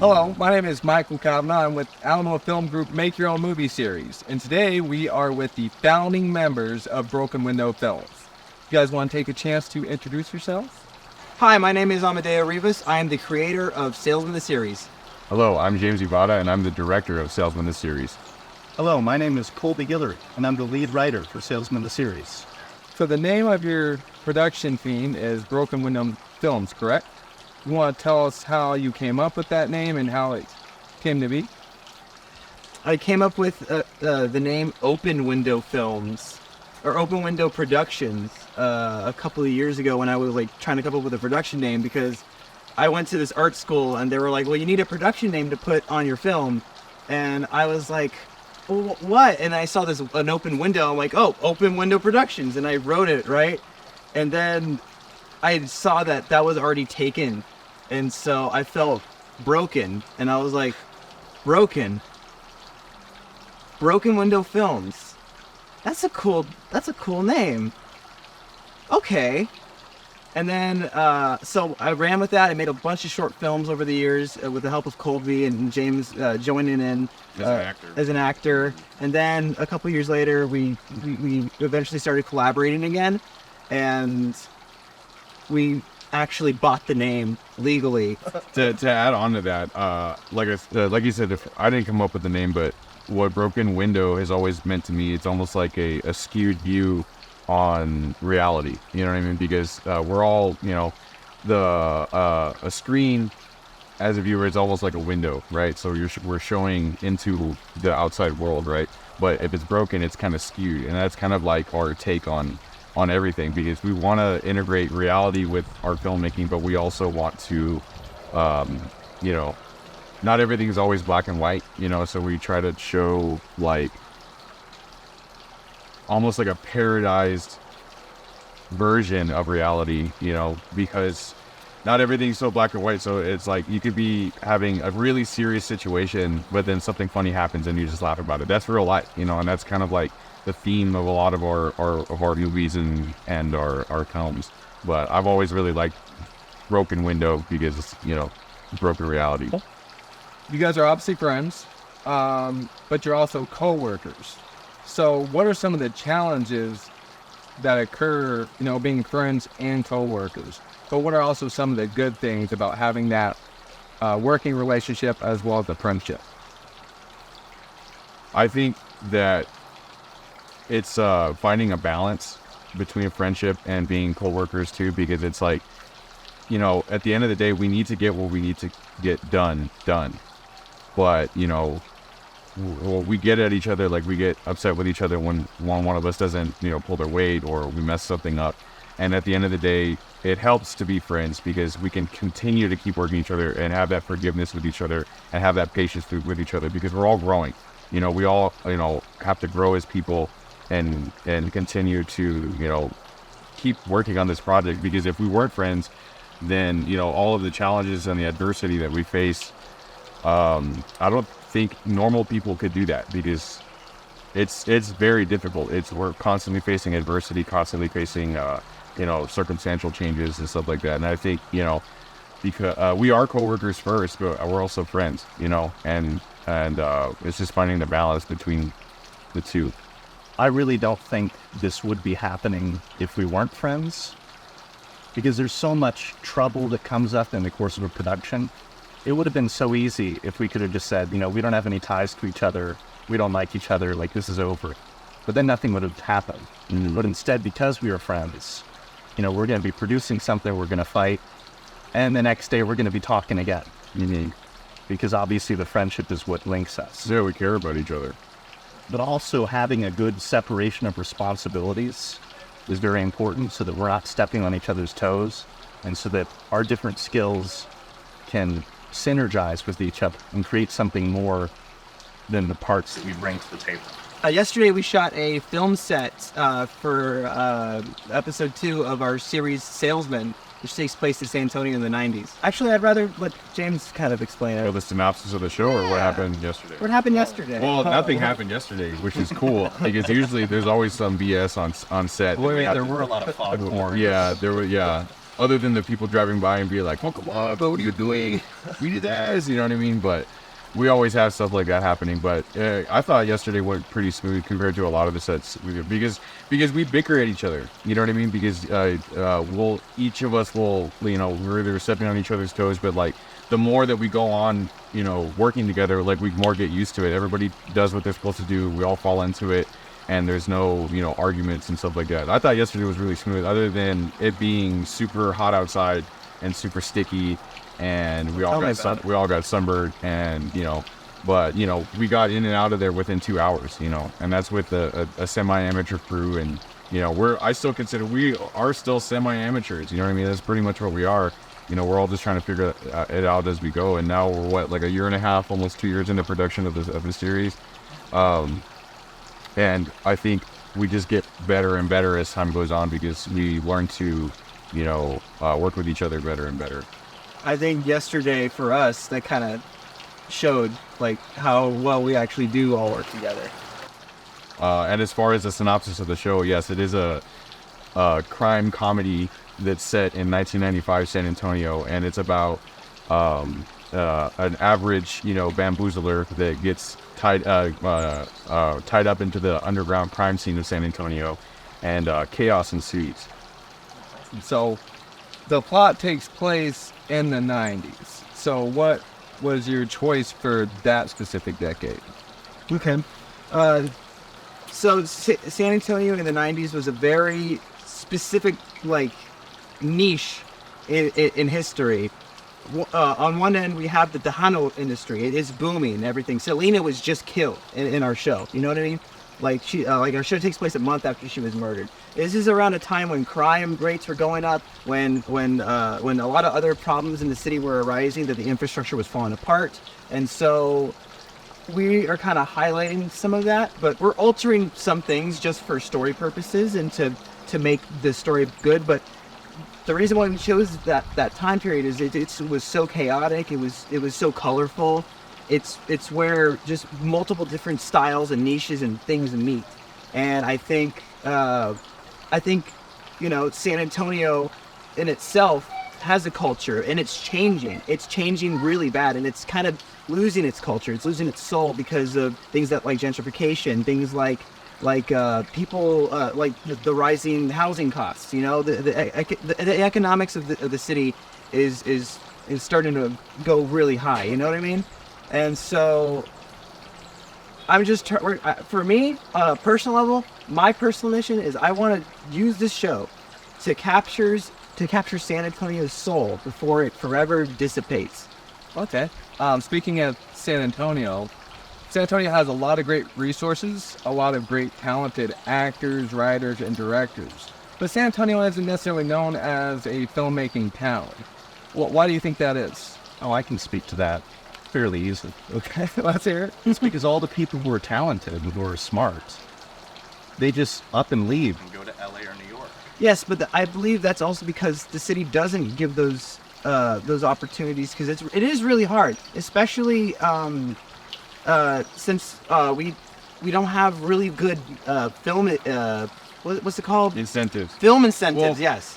Hello, my name is Michael Cavanaugh. I'm with Alamo Film Group Make Your Own Movie Series. And today we are with the founding members of Broken Window Films. You guys want to take a chance to introduce yourselves? Hi, my name is Amadeo Rivas. I am the creator of Salesman the series. Hello, I'm James Ivada, and I'm the director of Salesman the series. Hello, my name is Colby Guillory, and I'm the lead writer for Salesman the series. So the name of your production team is Broken Window Films, correct? You want to tell us how you came up with that name and how it came to be? I came up with the name Open Window Films, or Open Window Productions, a couple of years ago when I was trying to come up with a production name, because I went to this art school and they were like, well, you need a production name to put on your film. And I was like, well, what? And I saw an open window. I'm like, oh, Open Window Productions. And I wrote it, right? And then I saw that was already taken. And so I felt broken. And I was like, Broken Window Films. That's a cool name. Okay. And then, so I ran with that. I made a bunch of short films over the years with the help of Colby and James joining in as an actor. And then a couple years later, we eventually started collaborating again. And we actually bought the name legally. To add on to that, like you said, if I didn't come up with the name, but what Broken Window has always meant to me, it's almost like a skewed view on reality. You know what I mean? Because we're all, a screen as a viewer is almost like a window, right? So we're showing into the outside world, right? But if it's broken, it's kind of skewed, and that's kind of like our take on everything, because we want to integrate reality with our filmmaking, but we also want to, not everything is always black and white, so we try to show almost like a parodized version of reality, because not everything's so black and white. So it's like you could be having a really serious situation, but then something funny happens and you just laugh about it. That's real life, and that's kind of like the theme of a lot of our movies and our films. But I've always really liked Broken Window because it's, broken reality. You guys are obviously friends, but you're also co-workers. So what are some of the challenges that occur, being friends and co-workers? But what are also some of the good things about having that working relationship as well as the friendship? I think that it's finding a balance between friendship and being co-workers too, because it's like, at the end of the day, we need to get what we need to get done. But, we get at each other, we get upset with each other when one of us doesn't, pull their weight, or we mess something up. And at the end of the day, it helps to be friends because we can continue to keep working each other and have that forgiveness with each other and have that patience with each other, because we're all growing. We all, have to grow as people and continue to, keep working on this project, because if we weren't friends, then, all of the challenges and the adversity that we face, I don't think normal people could do that, because it's very difficult. We're constantly facing adversity, constantly facing, circumstantial changes and stuff like that. And I think, because we are coworkers first, but we're also friends, and it's just finding the balance between the two. I really don't think this would be happening if we weren't friends, because there's so much trouble that comes up in the course of a production. It would have been so easy if we could have just said, we don't have any ties to each other, we don't like each other, this is over. But then nothing would have happened. But instead, because we are friends, we're going to be producing something, we're going to fight, and the next day we're going to be talking again. Because obviously the friendship is what links us. Yeah, we care about each other. But also having a good separation of responsibilities is very important, so that we're not stepping on each other's toes, and so that our different skills can synergize with each other and create something more than the parts that we bring to the table. Yesterday we shot a film set for episode 2 of our series Salesman, which takes place in San Antonio in the 90s. Actually, I'd rather let James kind of explain it. The synopsis of the show, or what happened yesterday? What happened yesterday? Well, nothing happened yesterday, which is cool, because usually there's always some BS on set. Wait, there were a lot of foghorns. Yeah, there were, yeah. other than the people driving by and be like, oh, come on, but what are you doing? We did this, you know what I mean? But we always have stuff like that happening. But I thought yesterday went pretty smooth compared to a lot of the sets we did, because we bicker at each other, you know what I mean? Because each of us will, you know, we're either stepping on each other's toes, but like the more that we go on, you know, working together, like we more get used to it. Everybody does what they're supposed to do. We all fall into it. And there's no, you know, arguments and stuff like that. I thought yesterday was really smooth, other than it being super hot outside and super sticky, and we all got sunburned, and you know, but you know, we got in and out of there within 2 hours, you know, and that's with a semi-amateur crew, and you know, I still consider we are still semi-amateurs, you know what I mean? That's pretty much what we are. You know, we're all just trying to figure it out as we go, and now we're like a year and a half, almost 2 years into production of the series. And I think we just get better and better as time goes on, because we learn to, you know, work with each other better and better. I think yesterday for us, that kind of showed like how well we actually do all work together. And as far as the synopsis of the show, yes, it is a crime comedy that's set in 1995 San Antonio, and it's about an average, you know, bamboozler that gets tied up into the underground crime scene of San Antonio, and chaos ensues. So the plot takes place in the 90s. So what was your choice for that specific decade? Okay. So San Antonio in the 90s was a very specific, like, niche in history. On one end, we have the Tejano industry. It is booming and everything. Selena was just killed in our show. You know what I mean? Like like our show takes place a month after she was murdered. This is around a time when crime rates were going up, when a lot of other problems in the city were arising, that the infrastructure was falling apart, and so we are kind of highlighting some of that, but we're altering some things just for story purposes and to make the story good. But the reason why we chose that time period is it was so chaotic. It was so colorful. It's where just multiple different styles and niches and things meet. And I think you know, San Antonio in itself has a culture, and it's changing. It's changing really bad, and it's kind of losing its culture. It's losing its soul because of things that like gentrification, things like people like the rising housing costs. You know, the economics of the city is starting to go really high. You know what I mean? And so I'm just for me, on a personal level, my personal mission is I want to use this show to capture San Antonio's soul before it forever dissipates. Okay. Speaking of San Antonio has a lot of great resources, a lot of great talented actors, writers, and directors. But San Antonio isn't necessarily known as a filmmaking town. Why do you think that is? Oh, I can speak to that fairly easily. Okay, let's hear it. It's because all the people who are talented and who are smart, they just up and leave and go to LA or New York. Yes, but I believe that's also because the city doesn't give those opportunities, because it is really hard, especially since we don't have really good film what's it called? Incentives. Film incentives. Well, yes.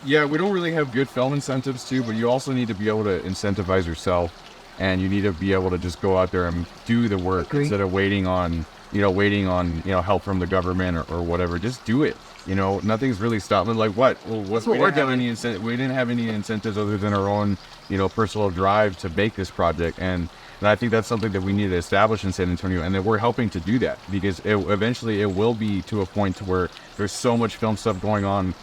Yeah, we don't really have good film incentives too, but you also need to be able to incentivize yourself, and you need to be able to just go out there and do the work. Agreed. Instead of waiting on help from the government or whatever. Just do it. You know, nothing's really stopping. Like what? Well, we didn't have any incentives other than our own, you know, personal drive to make this project, and I think that's something that we need to establish in San Antonio, and that we're helping to do that, because eventually it will be to a point to where there's so much film stuff going on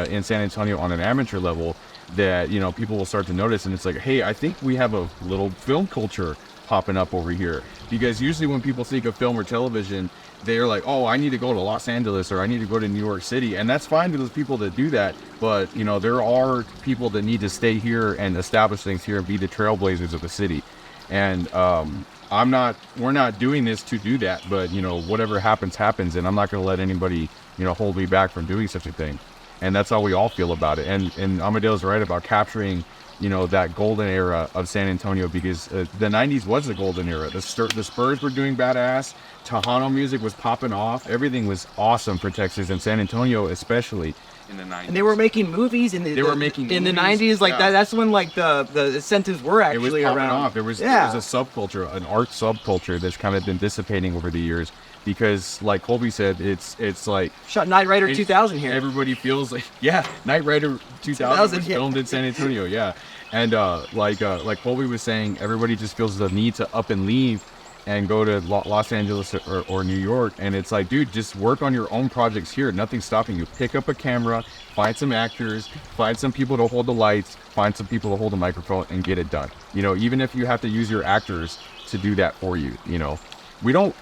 in San Antonio on an amateur level that, you know, people will start to notice, and it's like, hey, I think we have a little film culture popping up over here. Because usually when people think of film or television, they're like, oh, I need to go to Los Angeles or I need to go to New York City, and that's fine to those people that do that. But, you know, there are people that need to stay here and establish things here and be the trailblazers of the city. And we're not doing this to do that, but, you know, whatever happens, and I'm not going to let anybody, you know, hold me back from doing such a thing. And that's how we all feel about it. And Amadeo's right about capturing, you know, that golden era of San Antonio, because the 90s was the golden era. The Spurs were doing badass. Tejano music was popping off. Everything was awesome for Texas, and San Antonio especially in the 90s. And they were making movies in the They were making in the movies, 90s, like yeah. that's when like the incentives were It was actually popping around. off. There was a subculture, an art subculture that's kind of been dissipating over the years, because like Colby said, it's like Shot Knight Rider 2000 here. everybody feels like, yeah, Knight Rider 2000 was yeah. filmed in San Antonio, yeah. And like Colby was saying, everybody just feels the need to up and leave and go to Los Angeles or New York. And it's like, dude, just work on your own projects here. Nothing's stopping you. Pick up a camera, find some actors, find some people to hold the lights, find some people to hold the microphone, and get it done. You know, even if you have to use your actors to do that for you, you know. We don't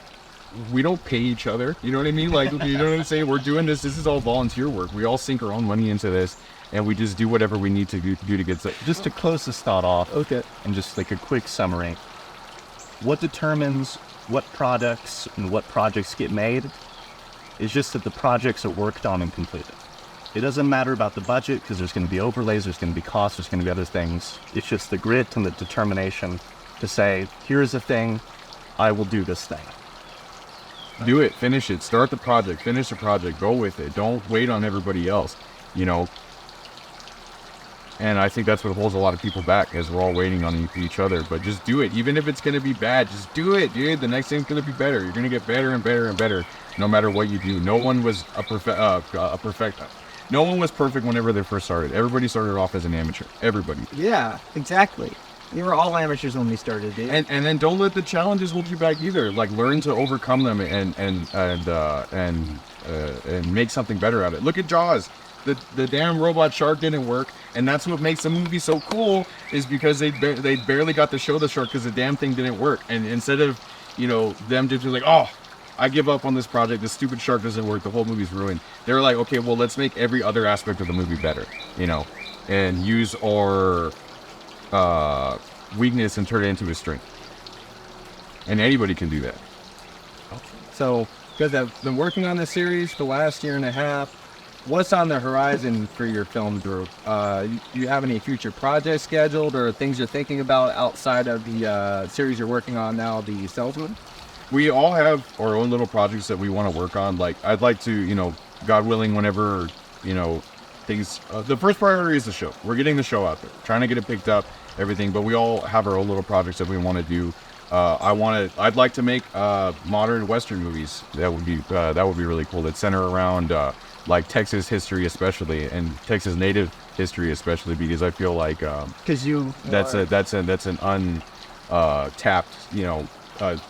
pay each other, you know what I mean? Like, you know what I'm saying? We're doing this is all volunteer work. We all sink our own money into this, and we just do whatever we need to do to get started. Just to close this thought off, Okay. and just like a quick summary, what determines what products and what projects get made is just that the projects are worked on and completed. It doesn't matter about the budget, because there's going to be overlays, there's going to be costs, there's going to be other things. It's just the grit and the determination to say, here's the thing, I will do this thing. Do it, finish it, start the project, finish the project, go with it. Don't wait on everybody else, you know. And I think that's what holds a lot of people back, is we're all waiting on each other. But just do it, even if it's going to be bad. Just do it, dude. The next thing's going to be better. You're going to get better and better and better, no matter what you do. No one was no one was perfect whenever they first started. Everybody started off as an amateur. Everybody. Yeah, exactly. We were all amateurs when we started, dude. And then don't let the challenges hold you back either. Like, learn to overcome them and make something better out of it. Look at Jaws. The damn robot shark didn't work, and that's what makes the movie so cool, is because they barely got to show the shark because the damn thing didn't work. And instead of, you know, them just like, oh, I give up on this project, this stupid shark doesn't work, the whole movie's ruined. They were like, okay, well, let's make every other aspect of the movie better, you know, and use our weakness and turn it into a strength. And anybody can do that. So, because I've been working on this series the last year and a half, what's on the horizon for your film group? Do you have any future projects scheduled, or things you're thinking about outside of the series you're working on now, the Salesman? We all have our own little projects that we want to work on. Like, I'd like to, you know, God willing, whenever, you know, things, the first priority is the show. We're getting the show out there, trying to get it picked up, everything, but we all have our own little projects that we want to do. I'd like to make modern Western movies. That would be really cool. That center around like Texas history, especially, and Texas native history, especially, because I feel like Because that's an untapped, you know.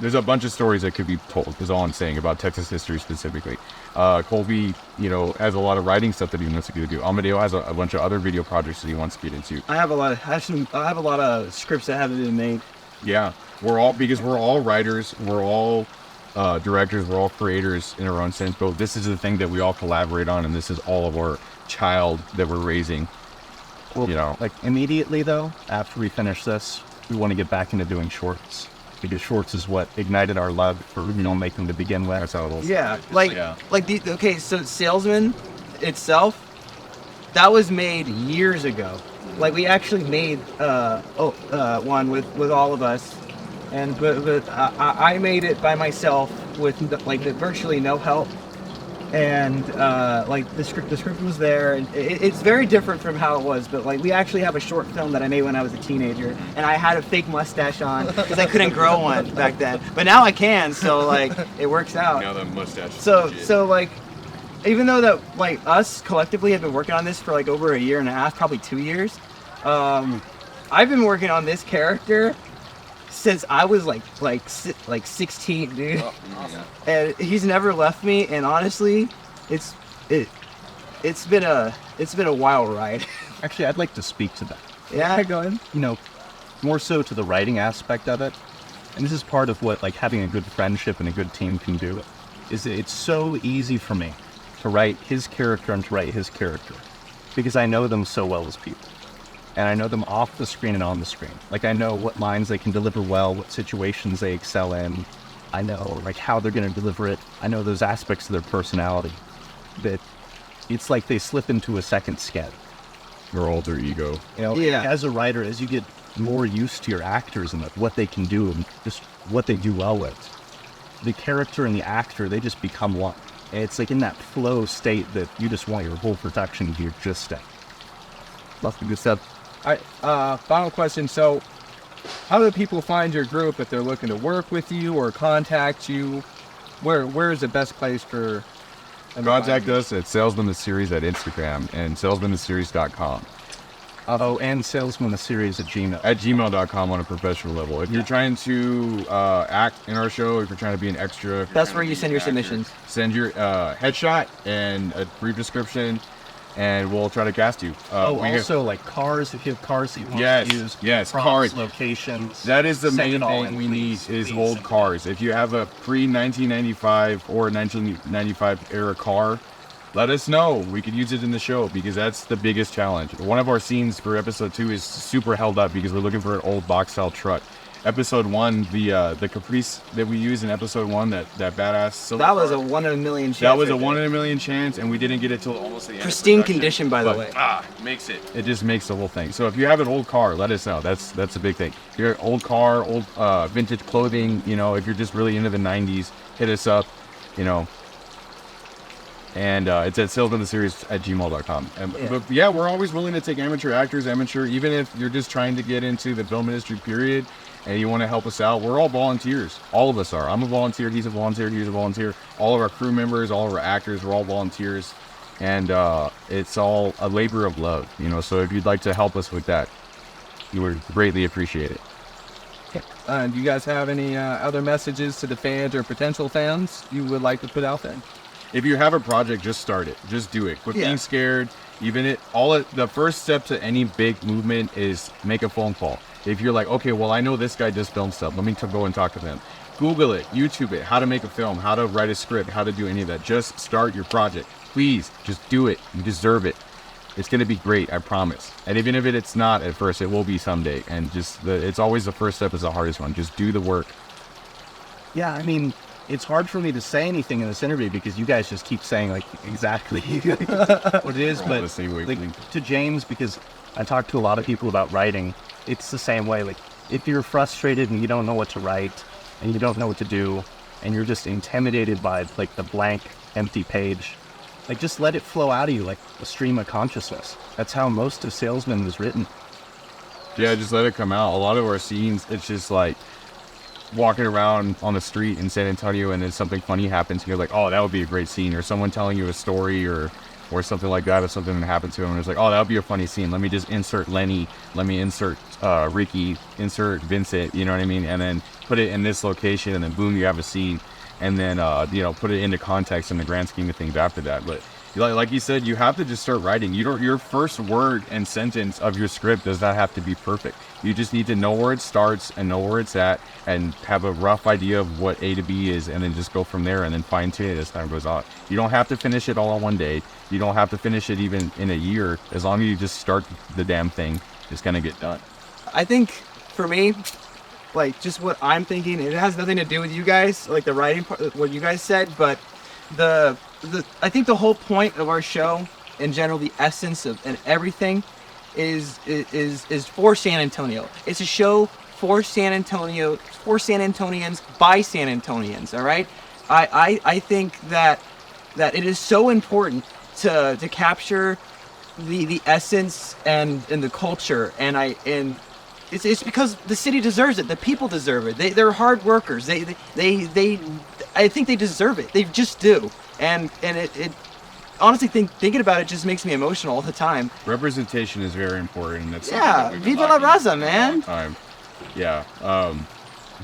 There's a bunch of stories that could be told, is all I'm saying, about Texas history specifically. Colby, you know, has a lot of writing stuff that he wants to do. Amadeo has a bunch of other video projects that he wants to get into. I have a lot of scripts that haven't been made. Yeah, we're all writers, we're all directors, we're all creators in our own sense, but this is the thing that we all collaborate on, and this is all of our child that we're raising. Well, you know, like immediately though, after we finish this, we want to get back into doing shorts, because shorts is what ignited our love for filmmaking to begin with. that's how it'll. Yeah, so Salesman itself, that was made years ago. Like, we actually made one with all of us, and but I made it by myself with virtually no help, and like the script was there, and it's very different from how it was. But like, we actually have a short film that I made when I was a teenager, and I had a fake mustache on because I couldn't grow one back then, but now I can, so like it works out. Now the mustache. So like, even though that like us collectively have been working on this for like over a year and a half, probably 2 years, I've been working on this character since I was like 16, dude. Oh, awesome. And he's never left me. And honestly, it's been a wild ride. Actually, I'd like to speak to that. Yeah, go ahead. You know, more so to the writing aspect of it. And this is part of what like having a good friendship and a good team can do. Is it's so easy for me to write his character and to write his character, because I know them so well as people. And I know them off the screen and on the screen. Like, I know what lines they can deliver well, what situations they excel in. I know like how they're going to deliver it. I know those aspects of their personality that it's like they slip into a second skin. Your alter ego. You know, Yeah. as a writer, as you get more used to your actors and what they can do and just what they do well with, the character and the actor, they just become one. And it's like in that flow state that you just want your whole production to just stay. Lots of good stuff. All right, final question. So, how do people find your group if they're looking to work with you or contact you? Where is the best place for them to Contact find you? us at Salesman the Series at Instagram and salesmantheseries.com. Oh, and Salesman the Series at Gmail. At gmail.com on a professional level. If you're trying to act in our show, if you're trying to be an extra, if you're That's trying where to you be send an your actor, submissions. Send your headshot and a brief description, and we'll try to cast you. Oh, we have- also like cars, if you have cars that you want Yes, to use. yes, props, cars. locations. That is the send main it all thing in, we please. need is Please old send it. cars. If you have a pre-1995 or 1995 era car, let us know. We could use it in the show because that's the biggest challenge. One of our scenes for episode 2 is super held up because we're looking for an old box style truck. Episode 1, the Caprice that we used in episode 1, that badass silver That was car, a 1 in a million chance. that was a right 1 there. in a million chance, and we didn't get it till almost the end. of Pristine production. condition, by the But, way. makes it. It just makes the whole thing. So if you have an old car, let us know. That's a big thing. If you're an old car, old vintage clothing, you know, if you're just really into the 90s, hit us up, you know. And it's at salesmantheseries@gmail.com. But yeah, we're always willing to take amateur actors, even if you're just trying to get into the film industry, period, and you want to help us out. We're all volunteers. All of us are. I'm a volunteer. He's a volunteer. He's a volunteer. All of our crew members, all of our actors, we're all volunteers. And it's all a labor of love, you know. So if you'd like to help us with that, you would greatly appreciate it. Do you guys have any other messages to the fans or potential fans you would like to put out there? If you have a project, just start it. Just do it. Quit Yeah. being scared. The first step to any big movement is make a phone call. If you're like, okay, well, I know this guy does film stuff. Let me go and talk to them. Google it, YouTube it, how to make a film, how to write a script, how to do any of that. Just start your project. Please, just do it. You deserve it. It's going to be great, I promise. And even if it's not at first, it will be someday. And it's always the first step is the hardest one. Just do the work. Yeah, I mean, it's hard for me to say anything in this interview because you guys just keep saying like exactly what it is. We're all But the same way, like, please. to James, because I talk to a lot of people about writing, it's the same way. Like if you're frustrated and you don't know what to write and you don't know what to do and you're just intimidated by like the blank, empty page, like just let it flow out of you like a stream of consciousness. That's how most of Salesman was written. Yeah, just let it come out. A lot of our scenes, it's just like walking around on the street in San Antonio and then something funny happens and you're like, oh, that would be a great scene. Or someone telling you a story or something like that, or something that happened to him. And it's like, oh, that would be a funny scene. Let me just insert Lenny. Let me insert Ricky. Insert Vincent. You know what I mean? And then put it in this location and then boom, you have a scene. And then, put it into context in the grand scheme of things after that. But like you said, you have to just start writing. Your first word and sentence of your script does not have to be perfect. You just need to know where it starts and know where it's at and have a rough idea of what A to B is and then just go from there and then fine tune it as time goes on. You don't have to finish it all in one day. You don't have to finish it even in a year. As long as you just start the damn thing, it's going to get done. I think for me, like just what I'm thinking, it has nothing to do with you guys, like the writing part, what you guys said, but I think the whole point of our show in general, the essence of and everything is for San Antonio. It's a show for San Antonio, for San Antonians, by San Antonians, all right? I think that it is so important to capture the essence and the culture, and it's because the city deserves it. The people deserve it. They're hard workers. They I think they deserve it. They just do. And it honestly thinking about it just makes me emotional all the time. Representation is very important. That's something Yeah, that we've been Viva la lacking Raza, for a long man. time. Yeah,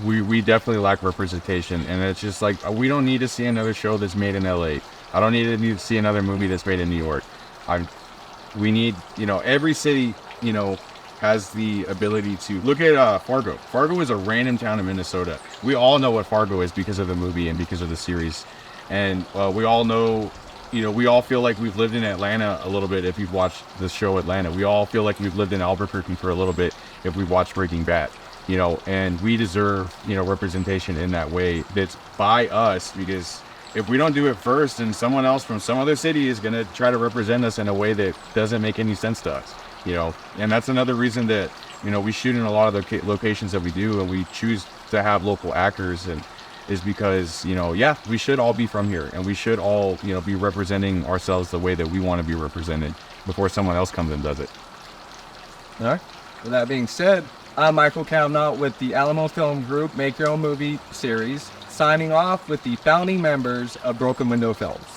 we definitely lack representation, and it's just like we don't need to see another show that's made in LA. I don't need to see another movie that's made in New York. We need, every city, has the ability to look at Fargo. Fargo is a random town in Minnesota. We all know what Fargo is because of the movie and because of the series, and we all know. We all feel like we've lived in Atlanta a little bit if you've watched the show Atlanta. We all feel like we've lived in Albuquerque for a little bit if we've watched Breaking Bad. And we deserve, representation in that way that's by us, because if we don't do it first, then someone else from some other city is going to try to represent us in a way that doesn't make any sense to us, you know. And that's another reason that, you know, we shoot in a lot of the locations that we do, and we choose to have local actors, and is because, you know, yeah, we should all be from here, and we should all, you know, be representing ourselves the way that we want to be represented before someone else comes and does it. All right. With that being said, I'm Michael Cavanaugh with the Alamo Film Group Make Your Own Movie series, signing off with the founding members of Broken Window Films.